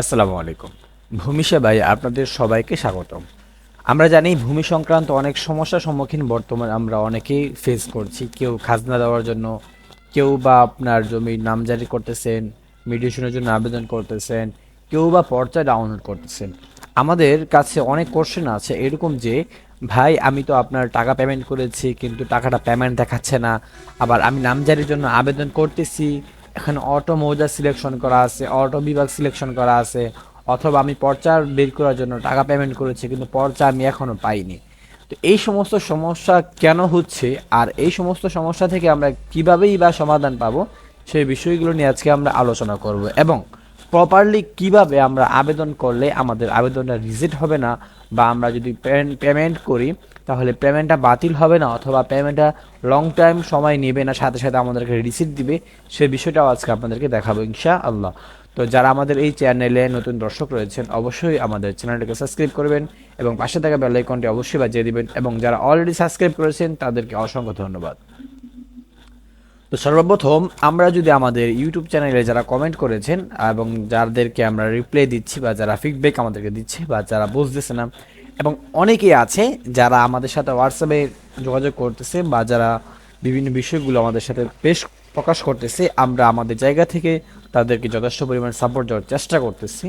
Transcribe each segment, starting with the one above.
আসসালামু আলাইকুম। ভূমি সেবায় আপনাদের সবাইকে স্বাগতম। আমরা জানি ভূমি সংক্রান্ত অনেক সমস্যার সম্মুখীন বর্তমানে আমরা অনেকেই ফেস করছি। কেউ খাজনা দেওয়ার জন্য, কেউ বা আপনার জমির নামজারি করতেছেন, মিউটেশনের জন্য আবেদন করতেছেন, কেউ বা পর্চা ডাউনলোড করতেছেন। আমাদের কাছে অনেক কোশ্চেন আছে এরকম যে, ভাই আমি তো আপনার টাকা পেমেন্ট করেছি কিন্তু টাকাটা পেমেন্ট দেখাচ্ছে না। আবার আমি নামজারির জন্য আবেদন করতেছি, এখানে অটো মৌজা সিলেকশন করা আছে, অটো বিভাগ সিলেকশন করা আছে, অথবা আমি পর্চা বের করার জন্য টাকা পেমেন্ট করেছি কিন্তু পর্চা আমি এখনও পাইনি। তো এই সমস্ত সমস্যা কেন হচ্ছে, আর এই সমস্ত সমস্যা থেকে আমরা কীভাবেই বা সমাধান পাবো, সেই বিষয়গুলো নিয়ে আজকে আমরা আলোচনা করব। এবং প্রপারলি কিভাবে আমরা আবেদন করলে আমাদের আবেদনটা রিজেক্ট হবে না, বা আমরা যদি পেমেন্ট করি তাহলে পেমেন্টটা বাতিল হবে না, অথবা পেমেন্টটা লং টাইম সময় নেবে না, সাথে সাথে আমাদেরকে রিসিট দিবে, সে বিষয়টাও আজকে আপনাদেরকে দেখাবো ইনশাআল্লাহ। তো যারা আমাদের এই চ্যানেলে নতুন দর্শক রয়েছেন অবশ্যই আমাদের চ্যানেলটাকে সাবস্ক্রাইব করবেন এবং পাশে থাকা বেল আইকনটি অবশ্যই বাজিয়ে দিবেন, এবং যারা অলরেডি সাবস্ক্রাইব করেছেন তাদেরকে অসংখ্য ধন্যবাদ। তো সর্বপ্রথম আমরা যদি আমাদের ইউটিউব চ্যানেলে যারা কমেন্ট করেছেন এবং যাদেরকে আমরা রিপ্লাই দিচ্ছি, বা যারা ফিডব্যাক আমাদেরকে দিচ্ছে, বা যারা বুঝতেছে না, এবং অনেকেই আছে যারা আমাদের সাথে হোয়াটসঅ্যাপে যোগাযোগ করতেছে, বা যারা বিভিন্ন বিষয়গুলো আমাদের সাথে পেশ প্রকাশ করতেছে, আমরা আমাদের জায়গা থেকে তাদেরকে যথেষ্ট পরিমাণ সাপোর্ট দেওয়ার চেষ্টা করতেছি।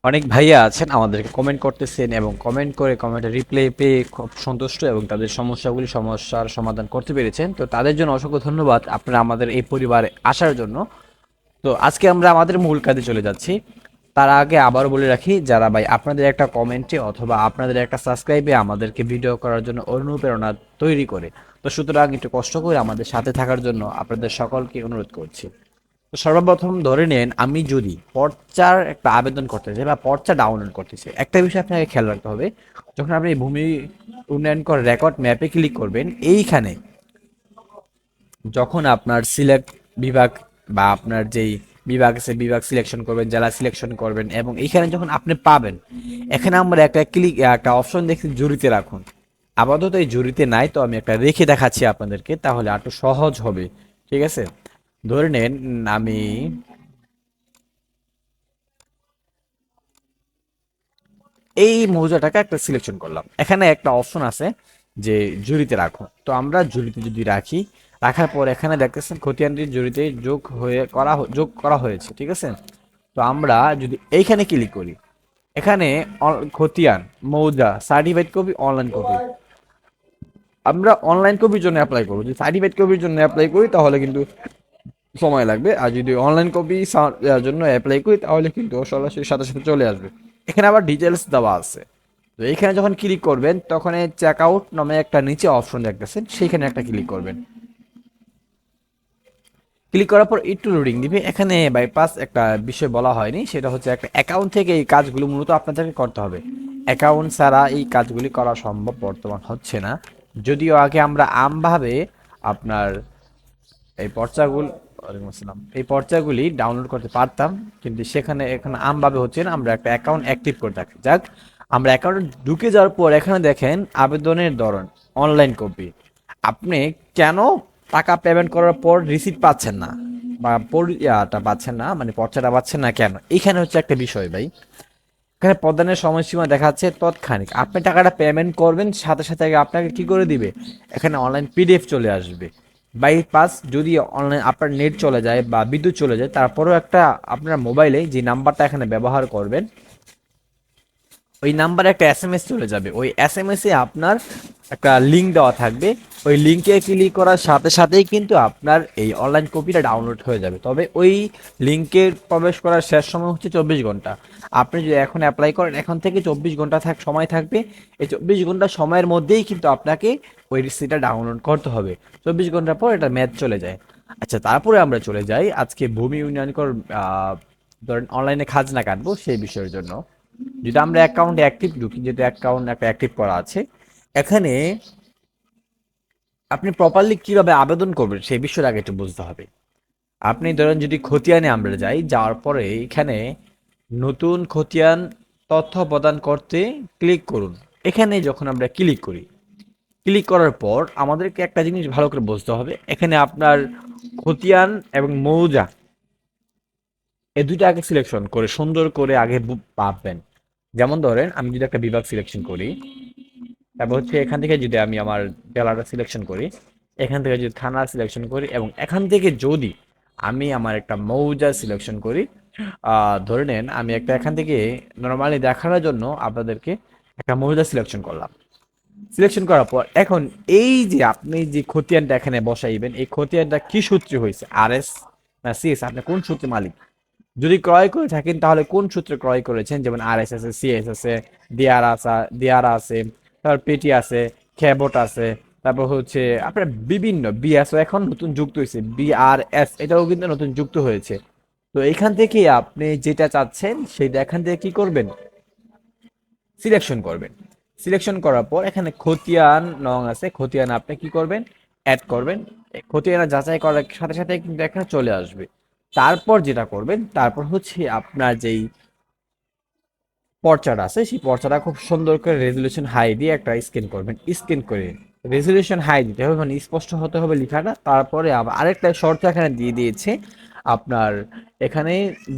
অনেক ভাইয়া আছেন আমাদেরকে কমেন্ট করতেছেন এবং কমেন্ট করে কমেন্টের রিপ্লাই পেয়ে খুব সন্তুষ্ট এবং তাদের সমস্যার সমাধান করতে পেরেছেন। তো তাদের জন্য অসংখ্য ধন্যবাদ আপনারা আমাদের এই পরিবারে আসার জন্য। তো আজকে আমরা আমাদের মূল কাজে চলে যাচ্ছি। তার আগে আবারও বলে রাখি, যারা ভাই আপনাদের একটা কমেন্টে অথবা আপনাদের একটা সাবস্ক্রাইবে আমাদেরকে ভিডিও করার জন্য অনুপ্রেরণা তৈরি করে, তো সুতরাং একটু কষ্ট করে আমাদের সাথে থাকার জন্য আপনাদের সকলকে অনুরোধ করছি। তো সর্বপ্রথম ধরে নেন আমি যদি পর্চার একটা আবেদন করতে চাই বা পর্চা ডাউনলোড করতে চাই, একটা বিষয় আপনাকে খেয়াল রাখতে হবে। যখন আপনি ভূমি উন্নয়ন কর রেকর্ড ম্যাপে ক্লিক করবেন, এইখানে যখন আপনার সিলেক্ট বিভাগ বা আপনার যেই বিভাগ আছে বিভাগ সিলেকশন করবেন, জেলা সিলেকশন করবেন, এবং এইখানে যখন আপনি পাবেন, এখানে আমরা একটা অপশন দেখি জুড়িতে রাখুন। আপাতত এই জুড়িতে নাই, তো আমি একটা রেখে দেখাচ্ছি আপনাদেরকে, তাহলে আরো সহজ হবে। ঠিক আছে, ধরে নেন আমি এই মৌজাটাকে একটা সিলেকশন করলাম, এখানে একটা অপশন আছে যে জুড়িতে রাখো, তো আমরা জুড়িতে যদি রাখি, রাখার পর এখানে দেখতেছেন খতিয়ানটি জুড়িতে যোগ করা হয়েছে। ঠিক আছে, তো আমরা যদি এইখানে ক্লিক করি, এখানে খতিয়ান মৌজা সার্টিফাইড কপি অনলাইন কপি, আমরা অনলাইন কপির জন্য অ্যাপ্লাই করবো। যদি সার্টিফাইড কপির জন্য অ্যাপ্লাই করি তাহলে কিন্তু সময় লাগবে, আর যদি অনলাইন কপি জন্য অ্যাপ্লাই করি তাহলে কিন্তু সরাসরি সাথে সাথে চলে আসবে। এখানে আবার ডিটেলস দেওয়া আছে। তো এইখানে যখন ক্লিক করবেন তখন চেক আউট নামে একটা নিচে অপশন দেখতেছেন, সেইখানে একটা ক্লিক করবেন। ক্লিক করার পর একটু লোডিং দিবে। এখানে বাইপাস একটা বিষয় বলা হয়নি, সেটা হচ্ছে একটা অ্যাকাউন্ট থেকে এই কাজগুলো মূলত আপনাদেরকে করতে হবে। অ্যাকাউন্ট ছাড়া এই কাজগুলি করা সম্ভব বর্তমান হচ্ছে না। যদিও আগে আমরা আমভাবে আপনার এই পর্চাগুলো ওয়ালাইকুম আসসালাম, এই পর্চাগুলি ডাউনলোড করতে পারতাম, কিন্তু সেখানে এখানে আমভাবে হচ্ছে না। আমরা একটা অ্যাকাউন্ট অ্যাক্টিভ করে থাকি। যাক, আমরা অ্যাকাউন্টে ঢুকে যাওয়ার পর এখানে দেখেন আবেদনের ধরন অনলাইন কপি। আপনি কেন টাকা পেমেন্ট করার পর রিসিপ্ট পাচ্ছেন না, বা ইয়াটা পাচ্ছেন না, মানে পর্চাটা পাচ্ছেন না কেন, এইখানে হচ্ছে একটা বিষয় ভাই। এখানে প্রদানের সময়সীমা দেখাচ্ছে তৎক্ষণিক, আপনি টাকাটা পেমেন্ট করবেন সাথে সাথে আগে আপনাকে কি করে দিবে, এখানে অনলাইন পিডিএফ চলে আসবে। বাইপাস যদি অনলাইন আপনার নেট চলে যায় বা বিদ্যুৎ চলে যায়, তারপরেও একটা আপনার মোবাইলে যে নাম্বারটা এখানে ব্যবহার করবেন, ওই নাম্বারে একটা এসএমএস চলে যাবে। ওই এসএমএস এ আপনার একটা লিঙ্ক দেওয়া থাকবে। ওই লিঙ্কে ক্লিক করার সাথে সাথেই কিন্তু আপনার এই অনলাইন কপিটা ডাউনলোড হয়ে যাবে। তবে ওই লিঙ্কের প্রবেশ করার শেষ সময় হচ্ছে 24 ঘন্টা। আপনি যদি এখন অ্যাপ্লাই করেন, এখন থেকে 24 ঘন্টা সময় থাকবে। এই 24 ঘন্টা সময়ের মধ্যেই কিন্তু আপনাকে ওই রিসিপ্টটা ডাউনলোড করতে হবে। 24 ঘন্টা পর এটা ম্যাচ চলে যায়। আচ্ছা, তারপরে আমরা চলে যাই আজকে ভূমি উন্নয়ন কর ধরেন অনলাইনে খাজনা কাটবো সেই বিষয়ের জন্য। যদি আমরা অ্যাকাউন্ট অ্যাক্টিভ ঢুকি, যেহেতু অ্যাকাউন্ট একটা অ্যাক্টিভ করা আছে, এখানে আপনি প্রপারলি কিভাবে আবেদন করবেন সেই বিষয়ের আগে একটু বুঝতে হবে। আপনি ধরেন যদি খতিয়ানে আমরা যাই, যাওয়ার পরে এখানে নতুন খতিয়ান তথ্য প্রদান করতে ক্লিক করুন। এখানে যখন আমরা ক্লিক করি, ক্লিক করার পর আমাদেরকে একটা জিনিস ভালো করে বুঝতে হবে, এখানে আপনার খতিয়ান এবং মৌজা এই দুইটা আগে সিলেকশন করে সুন্দর করে আগে ভাববেন। যেমন ধরেন আমি যদি একটা বিভাগ সিলেকশন করি, তারপর হচ্ছে এখান থেকে যদি আমি আমার জেলাটা সিলেকশন করি, এখান থেকে যদি থানা সিলেকশন করি, এবং এখান থেকে যদি আমি আমার একটা মৌজা সিলেকশন করি, ধরে নেন আমি একটা এখান থেকে নর্মালি দেখানোর জন্য আপনাদেরকে একটা মৌজা সিলেকশন করলাম। সিলেকশন করার পর এখন এই যে আপনি যে খতিয়ানটা এখানে বসাইবেন, এই খতিয়ানটা কি সূত্রে হয়েছে, আরএস না সিএস, আপনি কোন সূত্রে মালিক? যদি ক্রয় করে থাকেন তাহলে কোন সূত্রে ক্রয় করেছেন, যেমন আরএস আছে, সিএস আছে, ডিআর আছে, তারপর পেটি আছে, খেবোট আছে, তারপর হচ্ছে আপনার বিভিন্ন বিএসও এখন নতুন যুক্ত হয়েছে, বিআরএস এটাও কিন্তু নতুন যুক্ত হয়েছে। তো এখান থেকে আপনি যেটা চাচ্ছেন সেটা এখান থেকে কি করবেন, সিলেকশন করবেন। সিলেকশন করার পর এখানে খতিয়ান নং আছে, খতিয়ান আপনি কি করবেন, অ্যাড করবেন। খতিয়ান যাচাই করার সাথে সাথে কিন্তু এখানে চলে আসবে। তারপর যেটা করবেন, তারপর হচ্ছে আপনার যেই পর্চাটা আছে সেই পর্চাটা খুব সুন্দর করে রেজুলেশন হাই দিয়ে একটা স্ক্যান করবেন। স্ক্যান করে রেজুলেশন হাই দিতে হবে, মানে স্পষ্ট হতে হবে লেখাটা। তারপরে আবার আরেকটা শর্ত এখানে দিয়ে দিয়েছে আপনার, এখানে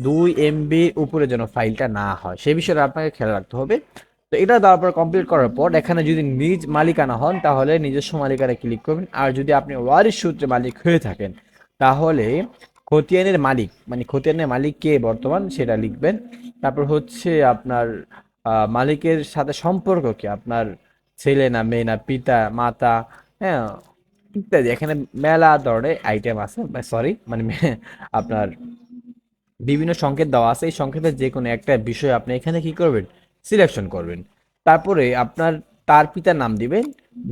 2 MB উপরে যেন ফাইলটা না হয়, সেই বিষয়ে আপনাকে খেয়াল রাখতে হবে। তো এটা দেওয়ার পর কমপ্লিট করার পর এখানে যদি নিজ মালিকানা হন তাহলে নিজস্ব মালিকানা ক্লিক করবেন, আর যদি আপনি ওয়ারিশ সূত্রে মালিক হয়ে থাকেন তাহলে খতিয়ানের মালিক, মানে খতিয়ানের মালিক কে বর্তমান সেটা লিখবেন। তারপর হচ্ছে আপনার মালিকের সাথে সম্পর্ক কি, আপনার ছেলে না মেয়ে না পিতা মাতা, হ্যাঁ, ইত্যাদি। এখানে মেলা ধরনের আইটেম আছে, সরি মানে আপনার বিভিন্ন সংকেত দেওয়া আছে। এই সংকেতের যে কোনো একটা বিষয় আপনি এখানে কি করবেন, সিলেকশন করবেন। তারপরে আপনার তার পিতার নাম দিবেন,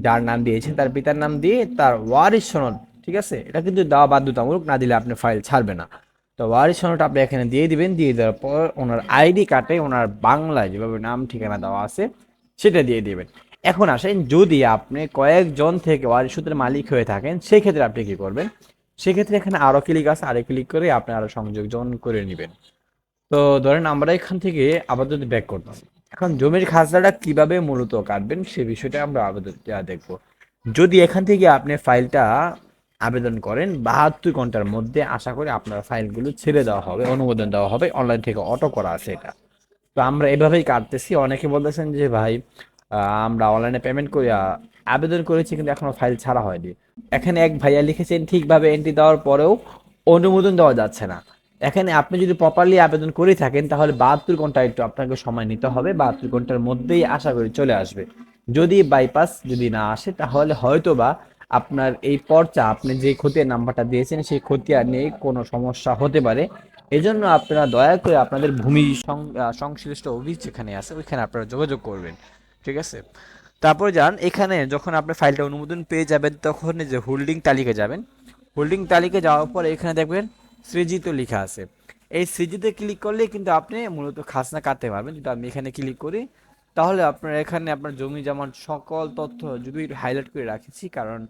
যার নাম দিয়েছেন তার পিতার নাম দিয়ে তার ওয়ারিশ সনদ, ঠিক আছে, এটা কিন্তু দেওয়া বাধ্যতামূলক, না দিলে আপনি ফাইল ছাড়বে না। তো ওয়ারিশ সনদ আপনি এখানে দিয়ে দিবেন। দিয়ে দেওয়ার পর ওনার আইডি কার্ডে ওনার বাংলায় যেভাবে নাম ঠিকানা দেওয়া আছে সেটা দিয়ে দিবেন। এখন আসেন, যদি আপনি কয়েকজন থেকে ওয়ারিশ সূত্রের মালিক হয়ে থাকেন সেক্ষেত্রে আপনি কি করবেন, সেক্ষেত্রে এখানে আরো ক্লিক আছে, আরো ক্লিক করে আপনি আরো সংযোজন করে নেবেন। তো ধরেন আমরা এখান থেকে আবার যদি ব্যাক করতাম, এখন জমির খাজনাটা কিভাবে মূলত কাটবেন সে বিষয়টা আমরা আবেদন দেখবো। যদি এখান থেকে আপনি ফাইলটা আবেদন করেন 72 ঘন্টার মধ্যে, আশা করি আপনার ফাইলগুলো ছেড়ে দেওয়া হবে, অনুমোদন দেওয়া হবে, অনলাইন থেকে অটো করা আছে এটা। তো আমরা এভাবেই কাটতেছি। অনেকে বলতেছেন যে ভাই আমরা অনলাইনে পেমেন্ট করে আবেদন করেছি কিন্তু এখনো ফাইল ছাড়া হয়নি। এখানে এক ভাইয়া লিখেছেন ঠিকভাবে এন্ট্রি দেওয়ার পরেও অনুমোদন দেওয়া যাচ্ছে না। এখানে আপনি যদি প্রপারলি আবেদন করে থাকেন তাহলে 72 ঘন্টা একটু আপনাকে সময় নিতে হবে, 72 ঘন্টার মধ্যেই আশা করি চলে আসবে। যদি বাইপাস যদি না আসে তাহলে হয়তো বা আপনার এই পর্চা, আপনি যে খতিয়ান নাম্বারটা দিয়েছেন সেই খতিয়ান নিয়ে কোনো সমস্যা হতে পারে। এজন্য আপনারা দয়া করে আপনাদের ভূমি সংশ্লিষ্ট অফিস যেখানে আছে ওইখানে আপনারা যোগাযোগ করবেন, ঠিক আছে। তারপর যান এখানে, যখন আপনি ফাইলটা অনুমোদন পেয়ে যাবেন তখন এই যে হোল্ডিং তালিকা যাবেন। হোল্ডিং তালিকা যাওয়ার পর এখানে দেখবেন সৃজিত লেখা আছে। এই সৃজিতে ক্লিক করলে কিন্তু আপনি মূলত খাজনা কাটতে পারবেন। যদি আমি এখানে ক্লিক করি তাহলে আপনার এখানে আপনার জমি জমার সকল তথ্য যদি হাইলাইট করে রাখেছি, কারণ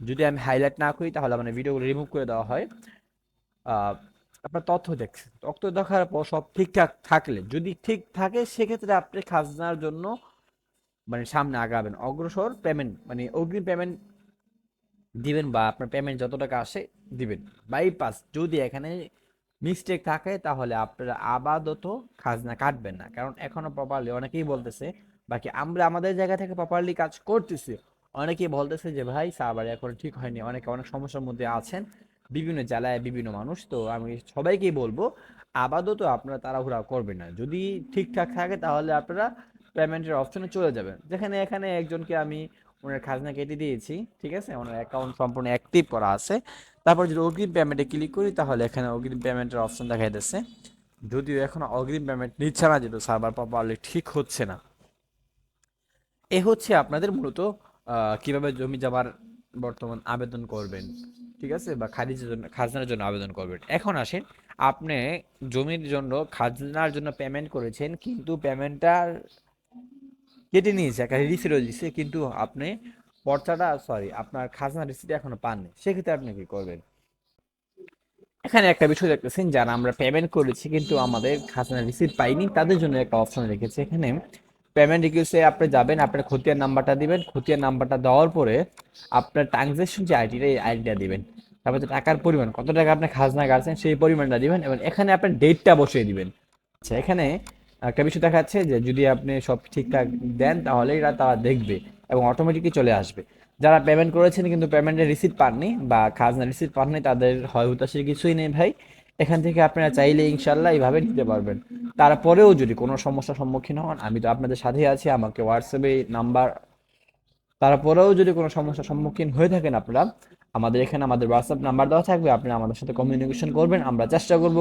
যদি আমি হাইলাইট না করি তাহলে মানে ভিডিওগুলো রিমুভ করে দেওয়া হয়। আহ, আপনার তথ্য দেখছেন, তথ্য দেখার পর সব ঠিকঠাক থাকলে, যদি ঠিক থাকে সেক্ষেত্রে আপনি খাজনার জন্য মানে সামনে আগাবেন, অগ্রসর পেমেন্ট মানে অগ্রিম পেমেন্ট দিবেন, বা আপনার পেমেন্ট যত টাকা আসে দিবেন। বাইপাস যদি এখানে মিস্টেক থাকে তাহলে আপনারা আপাতত খাজনা কাটবেন না, কারণ এখনো প্রপারলি অনেকেই বলতেছে, বাকি আমরা আমাদের জায়গা থেকে প্রপারলি কাজ করতেছি। অনেকেই বলতেছে যে ভাই সার্ভার এখন ঠিক হয়নি, অনেকে অনেক সমস্যার মধ্যে আছেন, বিভিন্ন জেলায় বিভিন্ন মানুষ। তো আমি সবাইকেই বলবো আপাতত আপনারা তাড়াহুড়া করবেন না, যদি ঠিকঠাক থাকে তাহলে আপনারা পেমেন্টের অপশনে চলে যাবেন। যেখানে এখানে একজনকে আমি ওনার খাজনা কেটে দিয়েছি, ঠিক আছে, ওনার অ্যাকাউন্ট সম্পূর্ণ অ্যাক্টিভ করা আছে। তারপর যদি অগ্রিম পেমেন্টে ক্লিক করি তাহলে এখানে অগ্রিম পেমেন্টের অপশন দেখা যাচ্ছে, যদিও এখন অগ্রিম পেমেন্ট নিচ্ছে না, যেহেতু সার্ভার প্রপারলি ঠিক হচ্ছে না। এ হচ্ছে আপনাদের মূলত কিভাবে জমি জমার বর্তমান আবেদন করবেন, ঠিক আছে, বা খারিজের জন্য খাজনার জন্য আবেদন করবেন। এখন আসেন, আপনি জমির জন্য খাজনার জন্য পেমেন্ট করেছেন কিন্তু পেমেন্টটা কেটে নিয়েছে, একটা রিসিটও দিচ্ছে, কিন্তু আপনি পর্চাটা সরি আপনার খাজনা রিসিট এখনো পাননি, সেক্ষেত্রে আপনি কি করবেন। এখানে একটা বিষয় দেখতেছেন, যারা আমরা পেমেন্ট করেছি কিন্তু আমাদের খাজনা রিসিট পাইনি তাদের জন্য একটা অপশন রেখেছে এখানে। পেমেন্ট রিকোয়েস্টে আপনি যাবেন, আপনার খতিয়ান নাম্বারটা দিবেন, খতিয়ান নাম্বারটা দেওয়ার পরে আপনার ট্রানজ্যাকশন যে আইডিটা এই আইডিটা দিবেন। তারপর হচ্ছে টাকার পরিমাণ, কত টাকা আপনি খাজনা কাটছেন সেই পরিমাণটা দিবেন, এবং এখানে আপনার ডেটটা বসিয়ে দিবেন। আচ্ছা, এখানে একটা বিষয় দেখাচ্ছে যে যদি আপনি সব ঠিকঠাক দেন তাহলে এরা তারা দেখবে এবং অটোমেটিকলি চলে আসবে। যারা পেমেন্ট করেছেন কিন্তু পেমেন্টের রিসিপ্ট পাননি বা খাজনা রিসিপ্ট পাননি, তাদের হয় হতাশার কিছুই নেই ভাই। এখান থেকে আপনারা চাইলে ইনশাল্লাহ এইভাবে নিতে পারবেন। তারপরেও যদি কোনো সমস্যার সম্মুখীন হন, আমি তো আপনাদের সাথেই আছি, আমাকে হোয়াটসঅ্যাপে নাম্বার, তারপরেও যদি কোনো সমস্যার সম্মুখীন হয়ে থাকেন আপনারা, আমাদের এখানে আমাদের হোয়াটসঅ্যাপ নাম্বার দেওয়া থাকবে, আপনারা আমাদের সাথে কমিউনিকেশন করবেন, আমরা চেষ্টা করব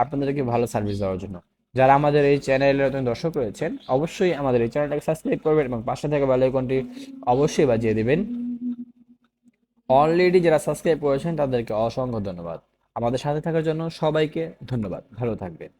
আপনাদেরকে ভালো সার্ভিস দেওয়ার জন্য। যারা আমাদের এই চ্যানেলের নতুন দর্শক রয়েছেন, অবশ্যই আমাদের এই চ্যানেলটাকে সাবস্ক্রাইব করবেন এবং পাশে থাকা বেল আইকনটি অবশ্যই বাজিয়ে দেবেন। অলরেডি যারা সাবস্ক্রাইব করেছেন তাদেরকে অসংখ্য ধন্যবাদ। আমাদের সাথে থাকার জন্য সবাইকে ধন্যবাদ, ভালো থাকবেন।